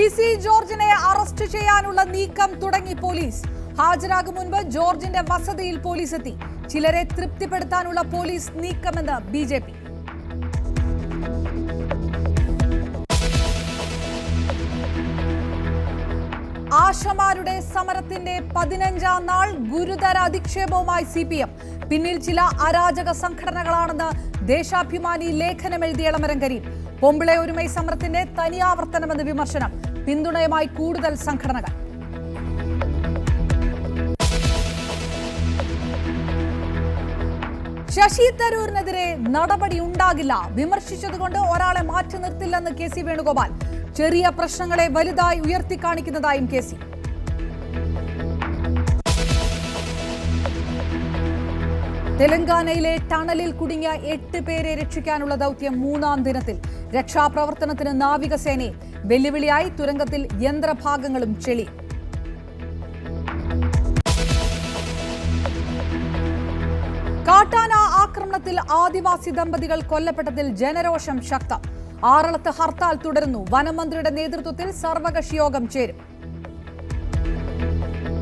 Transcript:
PC ജോർജിനെ arrest ചെയ്യാനുള്ള നീക്കം തുടങ്ങി പോലീസ്. ഹാജരാകും മുൻപ് ജോർജിന്റെ വസതിയിൽ പോലീസ് എത്തി. ചിലരെ തൃപ്തിപ്പെടുത്താനുള്ള പോലീസ് നീക്കമെന്ന് BJP. ആശമാരുടെ സമരത്തിന്റെ 15ാം നാൾ ഗുരുതര അധിക്ഷേപവുമായി CPM. പിന്നിൽ ചില അരാജക സംഘടനകളാണെന്ന് ദേശാഭിമാനി ലേഖനമെഴുതിയ എളമരം കരീം. പൊമ്പിള ഒരുമൈ സമരത്തിന്റെ തനിയാവർത്തനമെന്ന് വിമർശനം. പിന്തുണയുമായി കൂടുതൽ സംഘടനകൾ. ശശി തരൂരിനെതിരെ നടപടി ഉണ്ടാകില്ല. വിമർശിച്ചതുകൊണ്ട് ഒരാളെ മാറ്റി നിർത്തില്ലെന്ന് KC വേണുഗോപാൽ. ചെറിയ പ്രശ്നങ്ങളെ വലുതായി ഉയർത്തിക്കാണിക്കുന്നതായും KC. തെലങ്കാനയിലെ ടണലിൽ കുടുങ്ങിയ 8 പേരെ രക്ഷിക്കാനുള്ള ദൗത്യം 3ാം ദിനത്തിൽ. രക്ഷാപ്രവർത്തനത്തിന് നാവികസേനയെ. വെല്ലുവിളിയായി തുരങ്കത്തിൽ യന്ത്രഭാഗങ്ങളും ചെളി. കാട്ടാന ആക്രമണത്തിൽ ആദിവാസി ദമ്പതികൾ കൊല്ലപ്പെട്ടതിൽ ജനരോഷം ശക്തം. ആറളത്ത് ഹർത്താൽ തുടരുന്നു. വനമന്ത്രിയുടെ നേതൃത്വത്തിൽ സർവകക്ഷി യോഗം ചേരും.